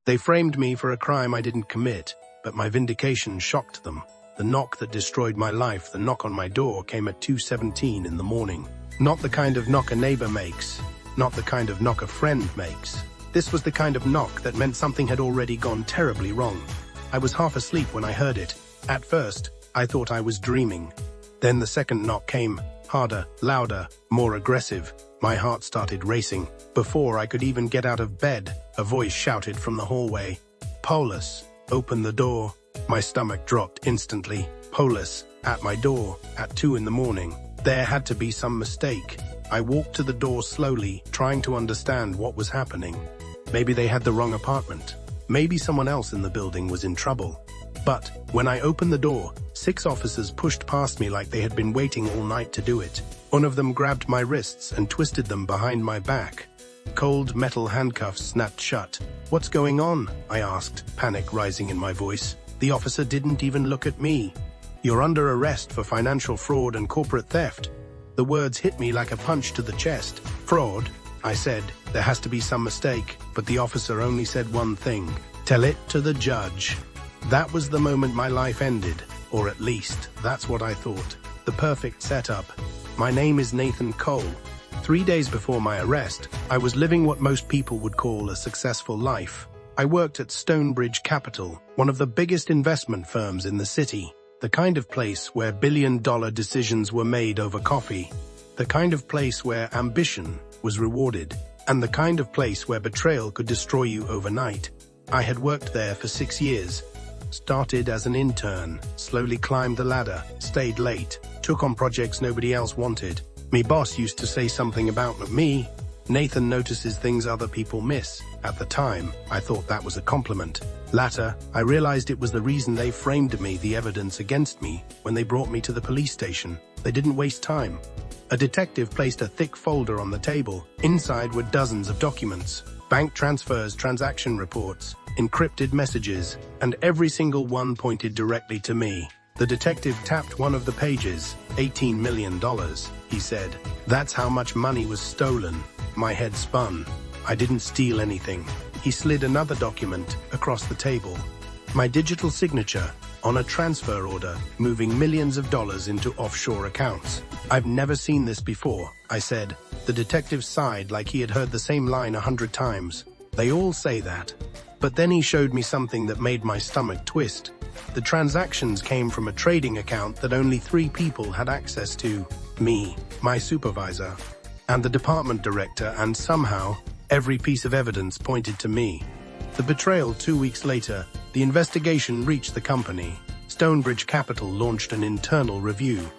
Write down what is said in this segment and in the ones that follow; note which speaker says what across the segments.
Speaker 1: They framed me for a crime I didn't commit, but my vindication shocked them. The knock that destroyed my life, the knock on my door, came at 2:17 in the morning. Not the kind of knock a neighbor makes, not the kind of knock a friend makes. This was the kind of knock that meant something had already gone terribly wrong. I was half asleep when I heard it. At first, I thought I was dreaming. Then the second knock came, harder, louder, more aggressive. My heart started racing. Before I could even get out of bed, a voice shouted from the hallway, "Polis, open the door." My stomach dropped instantly. Polis, at my door, at 2 in the morning. There had to be some mistake. I walked to the door slowly, trying to understand what was happening. Maybe they had the wrong apartment. Maybe someone else in the building was in trouble. But when I opened the door, 6 officers pushed past me like they had been waiting all night to do it. One of them grabbed my wrists and twisted them behind my back. Cold metal handcuffs snapped shut. "What's going on?" I asked, panic rising in my voice. The officer didn't even look at me. "You're under arrest for financial fraud and corporate theft." The words hit me like a punch to the chest. "Fraud?" I said. "There has to be some mistake." But the officer only said one thing: "Tell it to the judge." That was the moment my life ended, or at least, that's what I thought. The perfect setup. My name is Nathan Cole. 3 days before my arrest, I was living what most people would call a successful life. I worked at Stonebridge Capital, one of the biggest investment firms in the city. The kind of place where billion-dollar decisions were made over coffee. The kind of place where ambition was rewarded. And the kind of place where betrayal could destroy you overnight. I had worked there for 6 years. Started as an intern, slowly climbed the ladder, stayed late, took on projects nobody else wanted. Me boss used to say something about me, "Nathan notices things other people miss." At the time, I thought that was a compliment. Later, I realized it was the reason they framed me, the evidence against me, when they brought me to the police station. They didn't waste time. A detective placed a thick folder on the table. Inside were dozens of documents, bank transfers, transaction reports, encrypted messages, and every single one pointed directly to me. The detective tapped one of the pages. $18 million, he said. That's how much money was stolen. My head spun. I didn't steal anything. He slid another document across the table. My digital signature on a transfer order, moving millions of dollars into offshore accounts. "I've never seen this before," I said. The detective sighed like he had heard the same line 100 times. "They all say that." But then he showed me something that made my stomach twist. The transactions came from a trading account that only 3 people had access to. Me, my supervisor, and the department director, and somehow, every piece of evidence pointed to me. The betrayal 2 weeks later, the investigation reached the company. Stonebridge Capital launched an internal review.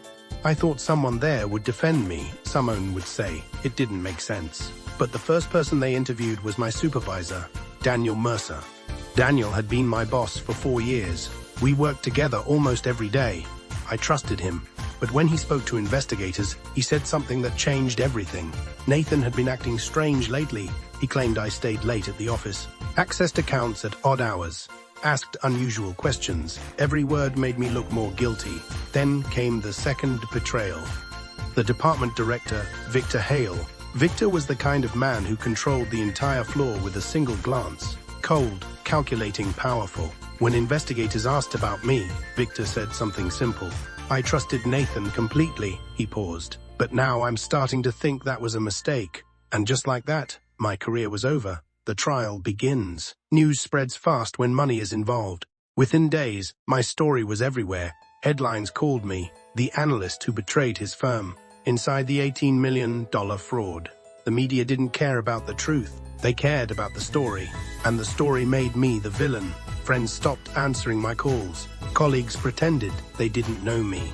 Speaker 1: I thought someone there would defend me, someone would say. It didn't make sense. But the first person they interviewed was my supervisor, Daniel Mercer. Daniel had been my boss for 4 years. We worked together almost every day. I trusted him. But when he spoke to investigators, he said something that changed everything. Nathan had been acting strange lately. He claimed I stayed late at the office, accessed accounts at odd hours, asked unusual questions. Every word made me look more guilty. Then came the second betrayal. The department director, Victor Hale. Victor was the kind of man who controlled the entire floor with a single glance. Cold, calculating, powerful. When investigators asked about me, Victor said something simple. "I trusted Nathan completely," he paused. "But now I'm starting to think that was a mistake." And just like that, my career was over. The trial begins. News spreads fast when money is involved. Within days, my story was everywhere. Headlines called me the analyst who betrayed his firm. Inside the $18 million fraud. The media didn't care about the truth. They cared about the story. And the story made me the villain. Friends stopped answering my calls. Colleagues pretended they didn't know me.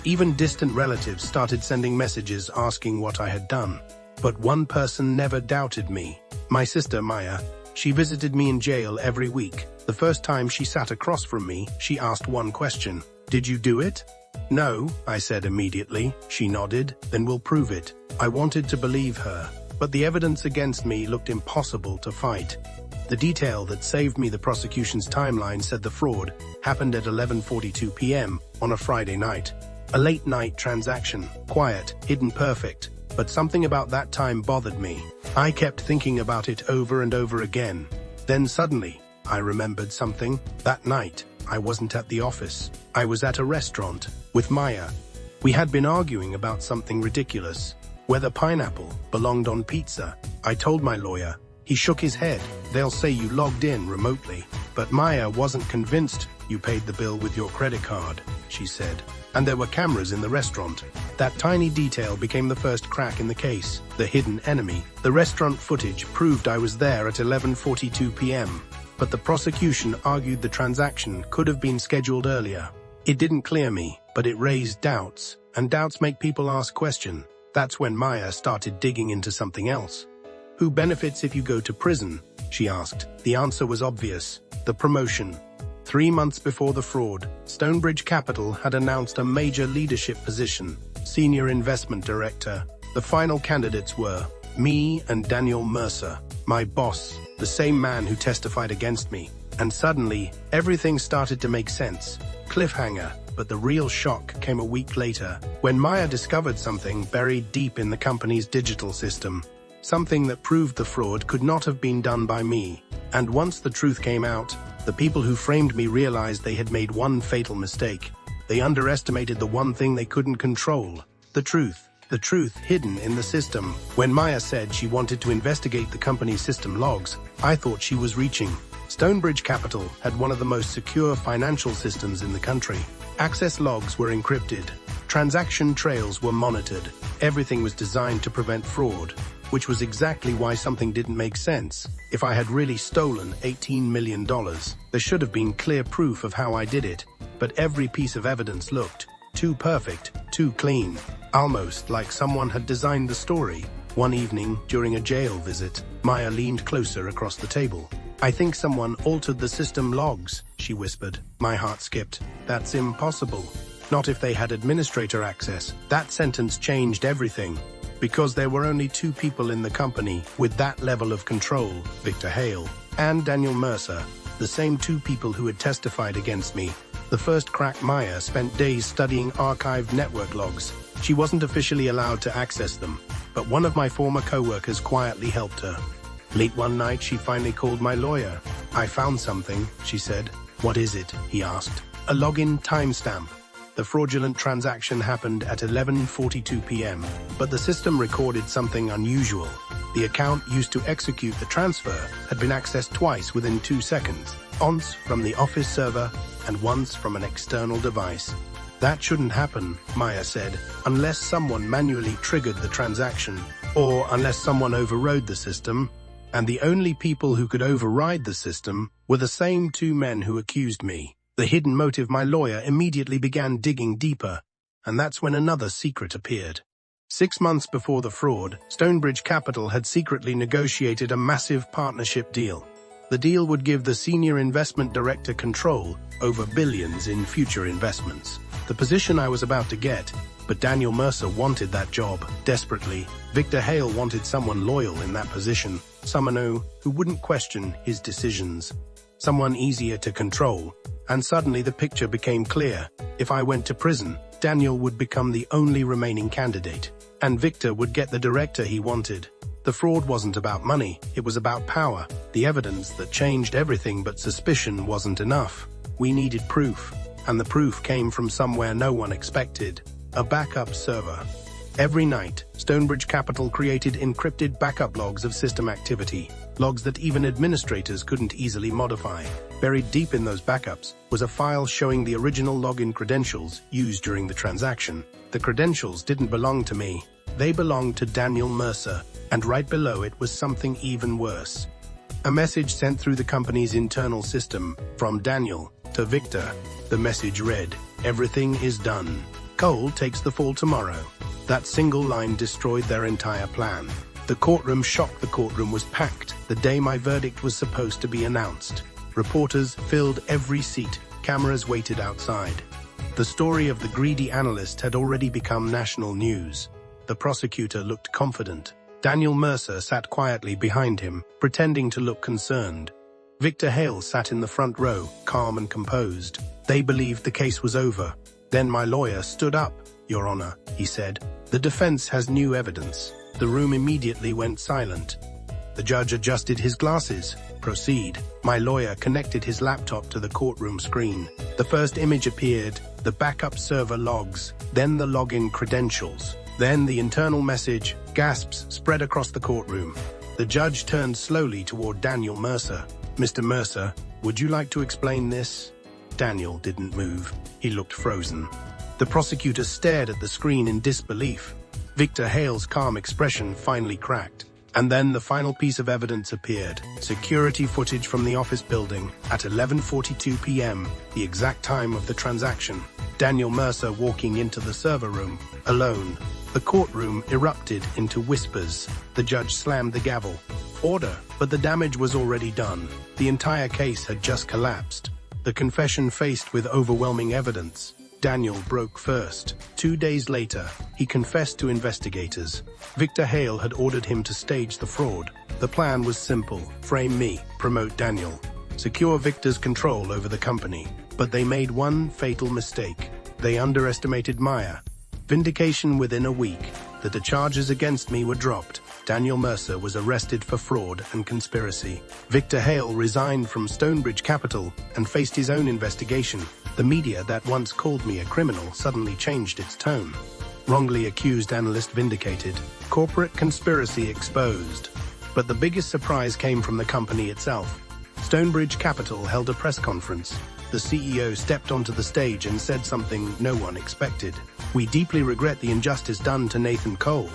Speaker 1: Even distant relatives started sending messages asking what I had done. But one person never doubted me. My sister, Maya. She visited me in jail every week. The first time she sat across from me, she asked one question. "Did you do it?" "No," I said immediately. She nodded. "Then we'll prove it." I wanted to believe her, but the evidence against me looked impossible to fight. The detail that saved me the prosecution's timeline said the fraud happened at 11:42 p.m. on a Friday night. A late-night transaction, quiet, hidden, perfect. But something about that time bothered me. I kept thinking about it over and over again. Then suddenly, I remembered something. That night, I wasn't at the office. I was at a restaurant with Maya. We had been arguing about something ridiculous, whether pineapple belonged on pizza. I told my lawyer. He shook his head. They'll say you logged in remotely. But Maya wasn't convinced. You paid the bill with your credit card, she said. And there were cameras in the restaurant. That tiny detail became the first crack in the case. The hidden enemy. The restaurant footage proved I was there at 11:42 p.m. But the prosecution argued the transaction could have been scheduled earlier. It didn't clear me, but it raised doubts. And doubts make people ask questions. That's when Maya started digging into something else. Who benefits if you go to prison? She asked. The answer was obvious. The promotion. 3 months before the fraud, Stonebridge Capital had announced a major leadership position, Senior Investment Director. The final candidates were me and Daniel Mercer, my boss, the same man who testified against me. And suddenly, everything started to make sense. Cliffhanger. But the real shock came a week later, when Maya discovered something buried deep in the company's digital system. Something that proved the fraud could not have been done by me. And once the truth came out, the people who framed me realized they had made one fatal mistake. They underestimated the one thing they couldn't control. The truth hidden in the system. When Maya said she wanted to investigate the company's system logs, I thought she was reaching. Stonebridge Capital had one of the most secure financial systems in the country. Access logs were encrypted. Transaction trails were monitored. Everything was designed to prevent fraud, which was exactly why something didn't make sense. If I had really stolen $18 million, there should have been clear proof of how I did it. But every piece of evidence looked too perfect, too clean, almost like someone had designed the story. One evening, during a jail visit, Maya leaned closer across the table. I think someone altered the system logs, she whispered. My heart skipped. That's impossible. Not if they had administrator access. That sentence changed everything. Because there were only 2 people in the company with that level of control, Victor Hale and Daniel Mercer, the same 2 people who had testified against me. The first crack. Maya spent days studying archived network logs. She wasn't officially allowed to access them, but one of my former co-workers quietly helped her. Late one night, she finally called my lawyer. I found something, she said. What is it? He asked. A login timestamp. The fraudulent transaction happened at 11:42 p.m., but the system recorded something unusual. The account used to execute the transfer had been accessed twice within 2 seconds, once from the office server and once from an external device. That shouldn't happen, Maya said, unless someone manually triggered the transaction, or unless someone overrode the system. And the only people who could override the system were the same 2 men who accused me. The hidden motive. My lawyer immediately began digging deeper, and that's when another secret appeared. 6 months before the fraud, Stonebridge Capital had secretly negotiated a massive partnership deal. The deal would give the senior investment director control over billions in future investments. The position I was about to get, but Daniel Mercer wanted that job desperately. Victor Hale wanted someone loyal in that position, someone who wouldn't question his decisions, someone easier to control. And suddenly the picture became clear. If I went to prison, Daniel would become the only remaining candidate, and Victor would get the director he wanted. The fraud wasn't about money, it was about power, the evidence that changed everything. But suspicion wasn't enough. We needed proof, and the proof came from somewhere no one expected: a backup server. Every night, Stonebridge Capital created encrypted backup logs of system activity, logs that even administrators couldn't easily modify. Buried deep in those backups was a file showing the original login credentials used during the transaction. The credentials didn't belong to me. They belonged to Daniel Mercer, and right below it was something even worse. A message sent through the company's internal system from Daniel to Victor. The message read, "Everything is done. Cole takes the fall tomorrow." That single line destroyed their entire plan. The courtroom shocked. The courtroom was packed the day my verdict was supposed to be announced. Reporters filled every seat. Cameras waited outside. The story of the greedy analyst had already become national news. The prosecutor looked confident. Daniel Mercer sat quietly behind him, pretending to look concerned. Victor Hale sat in the front row, calm and composed. They believed the case was over. Then my lawyer stood up. "Your Honor," he said, "the defense has new evidence." The room immediately went silent. The judge adjusted his glasses. proceed. My lawyer connected his laptop to the courtroom screen. The first image appeared, the backup server logs, then the login credentials, then the internal message. Gasps spread across the courtroom. The judge turned slowly toward Daniel Mercer. "Mr. Mercer, would you like to explain this?" Daniel didn't move. He looked frozen. The prosecutor stared at the screen in disbelief. Victor Hale's calm expression finally cracked. And then the final piece of evidence appeared. Security footage from the office building at 11:42 p.m., the exact time of the transaction. Daniel Mercer walking into the server room, alone. The courtroom erupted into whispers. The judge slammed the gavel. Order, but the damage was already done. The entire case had just collapsed. The confession faced with overwhelming evidence. Daniel broke first. 2 days later, he confessed to investigators. Victor Hale had ordered him to stage the fraud. The plan was simple: frame me, promote Daniel, secure Victor's control over the company. But they made one fatal mistake. They underestimated Maya. Vindication within a week. The charges against me were dropped. Daniel Mercer was arrested for fraud and conspiracy. Victor Hale resigned from Stonebridge Capital and faced his own investigation. The media that once called me a criminal suddenly changed its tone. Wrongly accused analyst vindicated. Corporate conspiracy exposed. But the biggest surprise came from the company itself. Stonebridge Capital held a press conference. The CEO stepped onto the stage and said something no one expected. "We deeply regret the injustice done to Nathan Cole."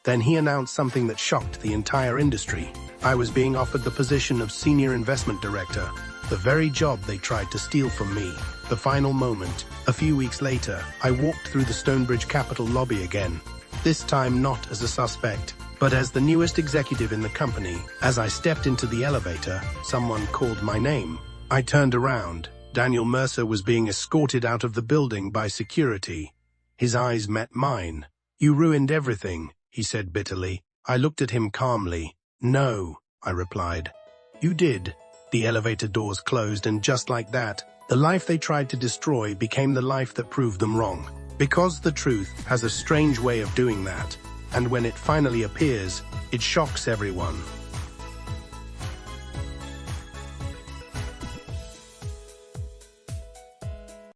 Speaker 1: Then he announced something that shocked the entire industry. I was being offered the position of Senior Investment Director, the very job they tried to steal from me. The final moment. A few weeks later, I walked through the Stonebridge Capital lobby again. This time not as a suspect, but as the newest executive in the company. As I stepped into the elevator, someone called my name. I turned around. Daniel Mercer was being escorted out of the building by security. His eyes met mine. "You ruined everything," he said bitterly. I looked at him calmly. "No," I replied. "You did." The elevator doors closed, and just like that, the life they tried to destroy became the life that proved them wrong. Because the truth has a strange way of doing that, and when it finally appears, it shocks everyone.